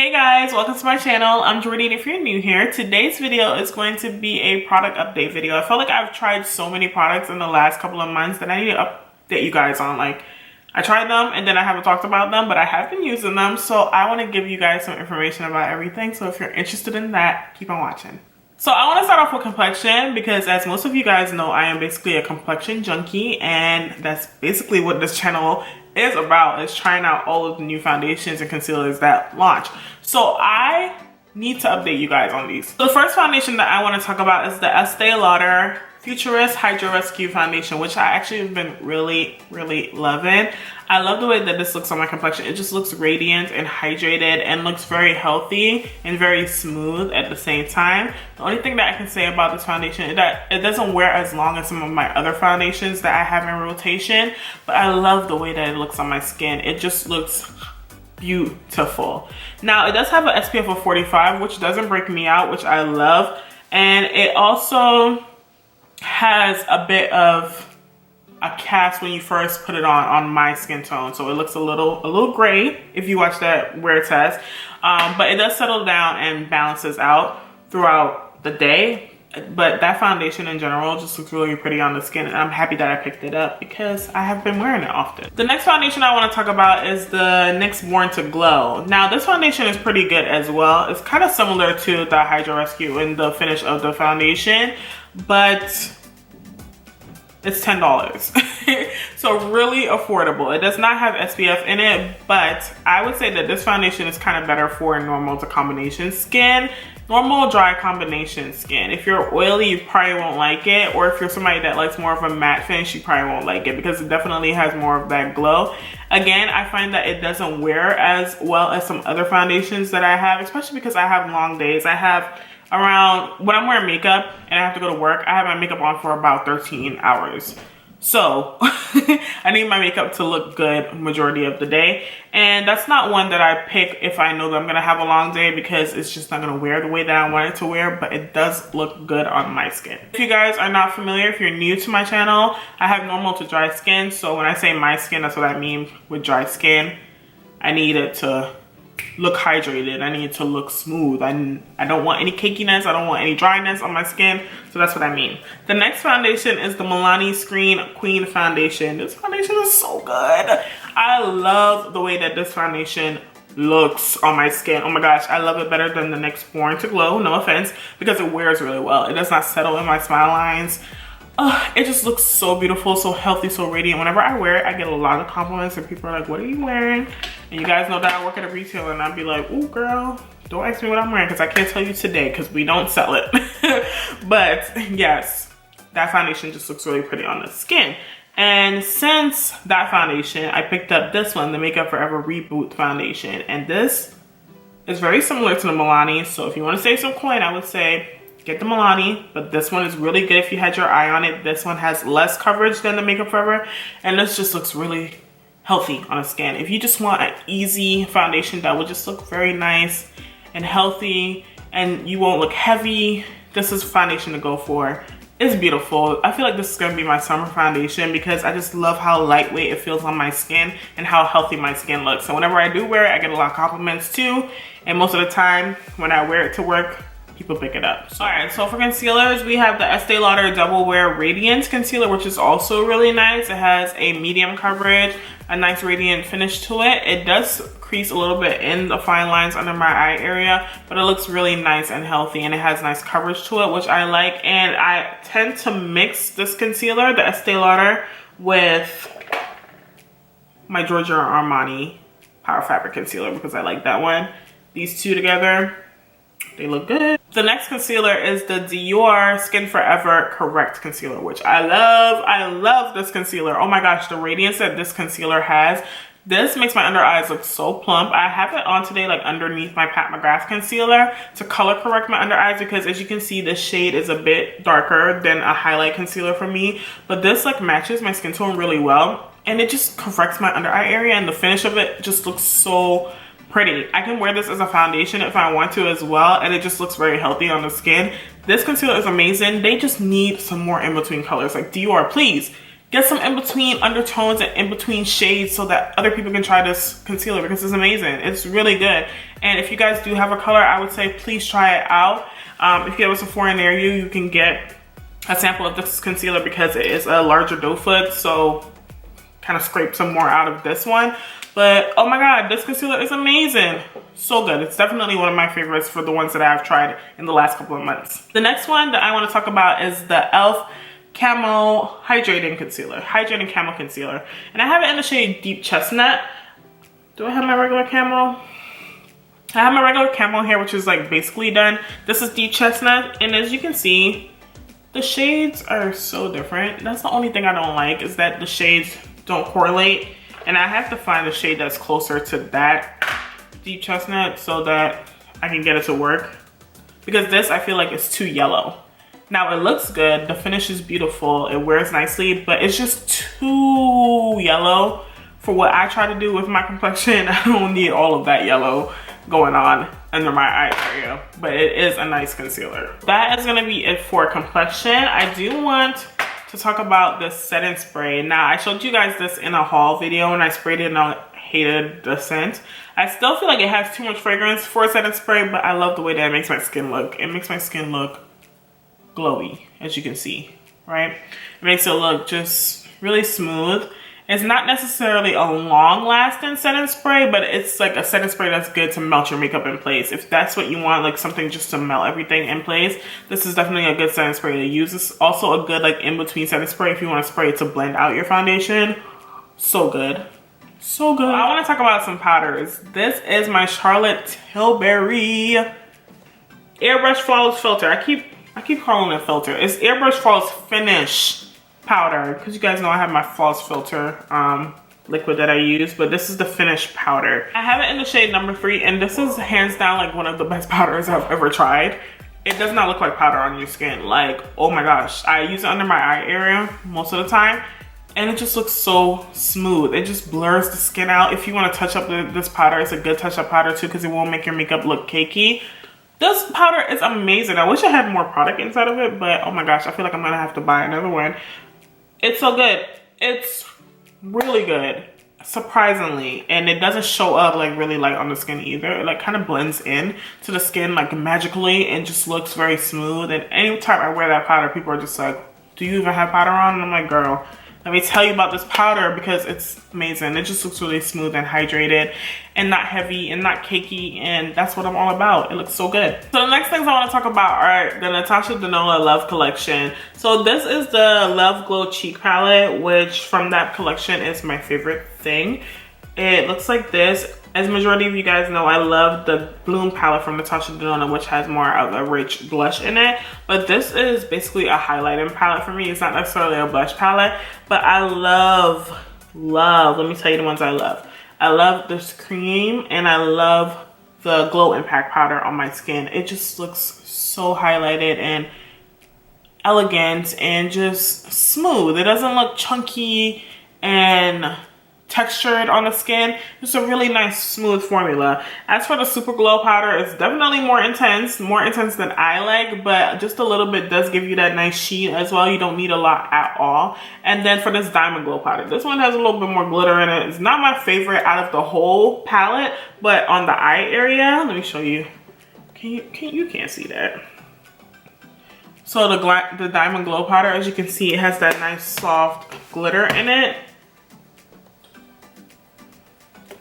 Hey guys, welcome to my channel. I'm Jordy, and if you're new here, today's video is going to be a product update video. I feel like I've tried so many products in the last couple of months that I need to update you guys on. Like, I tried them and then I haven't talked about them, but I have been using them, so I want to give you guys some information about everything. So if you're interested in that, keep on watching. So I want to start off with complexion because, as most of you guys know, I am basically a complexion junkie, and that's basically what this channel is about, is trying out all of the new foundations and concealers that launch. So I need to update you guys on these. So the first foundation that I want to talk about is the Estée Lauder Futurist Hydra Rescue Foundation, which I actually have been really loving. I love the way that this looks on my complexion. It just looks radiant and hydrated and looks very healthy and very smooth at the same time. The only thing that I can say about this foundation is that it doesn't wear as long as some of my other foundations that I have in rotation, but I love the way that it looks on my skin. It just looks beautiful. Now, it does have an SPF of 45, which doesn't break me out, which I love. And it also has a bit of a cast when you first put it on my skin tone, so it looks a little gray if you watch that wear test, but it does settle down and balances out throughout the day. But that foundation in general just looks really pretty on the skin, and I'm happy that I picked it up because I have been wearing it often. The next foundation I want to talk about is the NYX Born to Glow. Now, this foundation is pretty good as well. It's kind of similar to the Hydra Rescue in the finish of the foundation, but it's $10. So really affordable. It does not have SPF in it, but I would say that this foundation is kind of better for normal to combination skin. Normal dry combination skin. If you're oily, you probably won't like it, or if you're somebody that likes more of a matte finish, you probably won't like it because it definitely has more of that glow. Again, I find that it doesn't wear as well as some other foundations that I have, especially because I have long days. I have around, when I'm wearing makeup and I have to go to work, I have my makeup on for about 13 hours. So I need my makeup to look good majority of the day. And that's not one that I pick if I know that I'm gonna have a long day, because it's just not gonna wear the way that I want it to wear, but it does look good on my skin. If you guys are not familiar, if you're new to my channel, I have normal to dry skin. So when I say my skin, that's what I mean with dry skin. I need it to look hydrated. I need it to look smooth. I don't want any cakiness. I don't want any dryness on my skin. So that's what I mean. The next foundation is the Milani Screen Queen Foundation. This foundation is so good. I love the way that this foundation looks on my skin. Oh my gosh, I love it better than the NYX Born to Glow. No offense, because it wears really well. It does not settle in my smile lines. It just looks so beautiful, so healthy, so radiant. Whenever I wear it, I get a lot of compliments, and people are like, what are you wearing? And you guys know that I work at a retailer, and I'd be like, ooh girl, don't ask me what I'm wearing, because I can't tell you today because we don't sell it. But yes, that foundation just looks really pretty on the skin. And since that foundation, I picked up this one, the Makeup Forever Reboot foundation. And this is very similar to the Milani, so if you want to save some coin, I would say get the Milani, but this one is really good if you had your eye on it. This one has less coverage than the Makeup Forever, and this just looks really healthy on the skin. If you just want an easy foundation that will just look very nice and healthy and you won't look heavy, this is a foundation to go for. It's beautiful. I feel like this is gonna be my summer foundation because I just love how lightweight it feels on my skin and how healthy my skin looks. So whenever I do wear it, I get a lot of compliments too, and most of the time when I wear it to work, people pick it up. All right, so for concealers, we have the Estee Lauder DoubleWear Radiant Concealer, which is also really nice. It has a medium coverage, a nice radiant finish to it. It does crease a little bit in the fine lines under my eye area, but it looks really nice and healthy, and it has nice coverage to it, which I like. And I tend to mix this concealer, the Estee Lauder, with my Giorgio Armani Power Fabric Concealer because I like that one. These two together, they look good. The next concealer is the Dior Skin Forever Correct Concealer, which I love. I love this concealer. Oh my gosh, the radiance that this concealer has. This makes my under eyes look so plump. I have it on today, like underneath my Pat McGrath concealer to color correct my under eyes, because as you can see, this shade is a bit darker than a highlight concealer for me. But this like matches my skin tone really well, and it just corrects my under eye area, and the finish of it just looks so pretty. I can wear this as a foundation if I want to as well, and it just looks very healthy on the skin. This concealer is amazing. They just need some more in between colors. Like Dior, please get some in-between undertones and in-between shades so that other people can try this concealer, because it's amazing. It's really good. And if you guys do have a color, I would say please try it out. If you have a Sephora near you, you can get a sample of this concealer because it is a larger doe foot, so kind of scrape some more out of this one. But oh my god, this concealer is amazing. So good. It's definitely one of my favorites for the ones that I've tried in the last couple of months. The next one that I want to talk about is the e.l.f. Camo Hydrating Concealer. Hydrating Camo Concealer. And I have it in the shade Deep Chestnut. Do I have my regular camo? I have my regular camo here, which is like basically done. This is Deep Chestnut. And as you can see, the shades are so different. That's the only thing I don't like, is that the shades don't correlate. And I have to find a shade that's closer to that Deep Chestnut so that I can get it to work. Because this, I feel like it's too yellow. Now it looks good, the finish is beautiful, it wears nicely, but it's just too yellow for what I try to do with my complexion. I don't need all of that yellow going on under my eye area, but it is a nice concealer. That is gonna be it for complexion. I do want to talk about this setting spray. Now I showed you guys this in a haul video and I sprayed it and I hated the scent. I still feel like it has too much fragrance for a setting spray, but I love the way that it makes my skin look. It makes my skin look glowy, as you can see, right? It makes it look just really smooth. It's not necessarily a long-lasting setting spray, but it's like a setting spray that's good to melt your makeup in place. If that's what you want, like something just to melt everything in place, this is definitely a good setting spray to use. It's also a good like in-between setting spray if you want to spray it to blend out your foundation. So good. So good. I want to talk about some powders. This is my Charlotte Tilbury Airbrush Flawless Filter. I keep calling it filter. It's Airbrush Flawless Finish powder, because you guys know I have my Flawless Filter liquid that I use, but this is the finish powder. I have it in the shade number 3, and this is hands down like one of the best powders I've ever tried. It does not look like powder on your skin. Like, oh my gosh. I use it under my eye area most of the time, and it just looks so smooth. It just blurs the skin out. If you want to touch up this powder, it's a good touch up powder too, because it won't make your makeup look cakey. This powder is amazing. I wish I had more product inside of it, but oh my gosh, I feel like I'm gonna have to buy another one. It's so good. It's really good, surprisingly, and it doesn't show up like really light on the skin either. It like kind of blends in to the skin like magically and just looks very smooth. And anytime I wear that powder, people are just like, do you even have powder on? And I'm like, girl, let me tell you about this powder because it's amazing. It just looks really smooth and hydrated and not heavy and not cakey, and that's what I'm all about. It looks so good. So the next things I want to talk about are the Natasha Denona Love Collection. So this is the Love Glow Cheek Palette, which from that collection is my favorite thing. It looks like this. As majority of you guys know, I love the Bloom palette from Natasha Denona, which has more of a rich blush in it. But this is basically a highlighting palette for me. It's not necessarily a blush palette, but I love, let me tell you the ones I love. I love this cream, and I love the Glow Impact powder on my skin. It just looks so highlighted and elegant and just smooth. It doesn't look chunky and textured on the skin. It's a really nice smooth formula. As for the Super Glow powder, it's definitely more intense than I like, but just a little bit does give you that nice sheen as well. You don't need a lot at all. And then for this Diamond Glow powder, this one has a little bit more glitter in it. It's not my favorite out of the whole palette, but on the eye area, let me show you. You can't see that. So the Diamond Glow powder, as you can see, it has that nice soft glitter in it.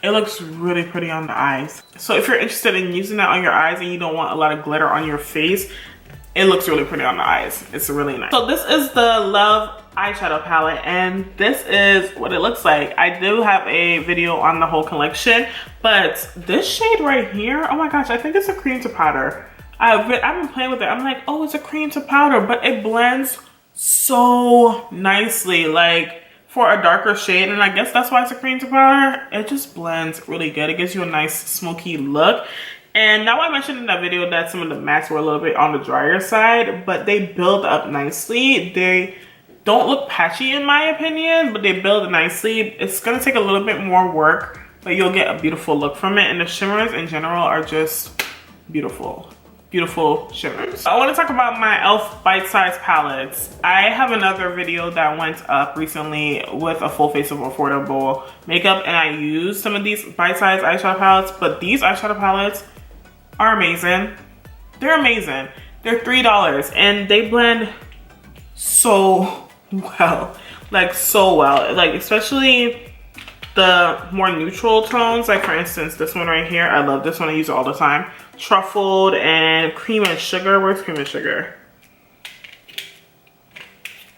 It looks really pretty on the eyes. So if you're interested in using that on your eyes and you don't want a lot of glitter on your face, it looks really pretty on the eyes. It's really nice. So this is the Love eyeshadow palette, and this is what it looks like. I do have a video on the whole collection, but this shade right here, oh my gosh, I think it's a cream to powder. I've been playing with it. I'm like, oh, it's a cream to powder, but it blends so nicely. Like, for a darker shade, and I guess that's why it's a cream to powder, it just blends really good. It gives you a nice smoky look. And now I mentioned in that video that some of the mattes were a little bit on the drier side, but they build up nicely. They don't look patchy in my opinion, but they build nicely. It's gonna take a little bit more work, but you'll get a beautiful look from it. And the shimmers in general are just beautiful. beautiful shimmers. I want to talk about my e.l.f. bite-sized palettes. I have another video that went up recently with a full face of affordable makeup, and I used some of these bite-sized eyeshadow palettes, but these eyeshadow palettes are amazing. They're amazing. They're $3 and they blend so well, like so well, like especially the more neutral tones, like for instance this one right here. I love this one, I use it all the time. Truffled and cream and sugar. Where's cream and sugar?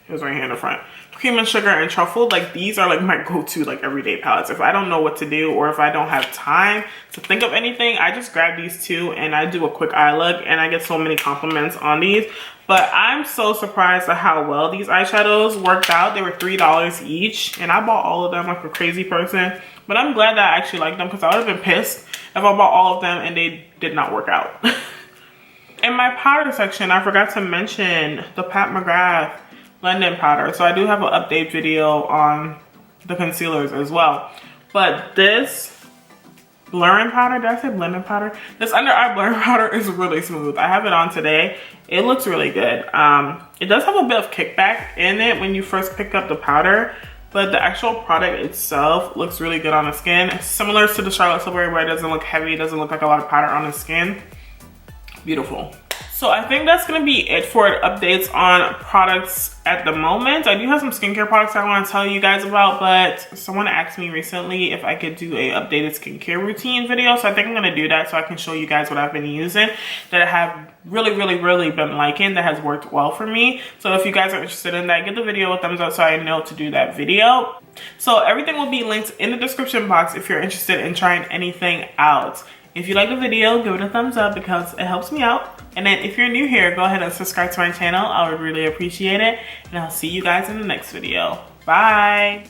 It was right here in the front. Cream and sugar and truffled, like these are like my go-to like everyday palettes. If I don't know what to do or if I don't have time to think of anything, I just grab these two and I do a quick eye look, and I get so many compliments on these. But I'm so surprised at how well these eyeshadows worked out. They were $3 each and I bought all of them like a crazy person. But I'm glad that I actually like them, because I would have been pissed if I bought all of them and they did not work out. In my powder section, I forgot to mention the Pat McGrath London powder. So I do have an update video on the concealers as well. But this blurring powder, did I say blending powder? This under eye blurring powder is really smooth. I have it on today. It looks really good. It does have a bit of kickback in it when you first pick up the powder, but the actual product itself looks really good on the skin. It's similar to the Charlotte Tilbury, where it doesn't look heavy, it doesn't look like a lot of powder on the skin. Beautiful. So I think that's gonna be it for updates on products at the moment. I do have some skincare products I want to tell you guys about, but someone asked me recently if I could do a updated skincare routine video. So I think I'm gonna do that so I can show you guys what I've been using that I have really been liking, that has worked well for me. So if you guys are interested in that, give the video a thumbs up so I know to do that video. So everything will be linked in the description box if you're interested in trying anything out. If you like the video, give it a thumbs up because it helps me out. And then if you're new here, go ahead and subscribe to my channel. I would really appreciate it. And I'll see you guys in the next video. Bye.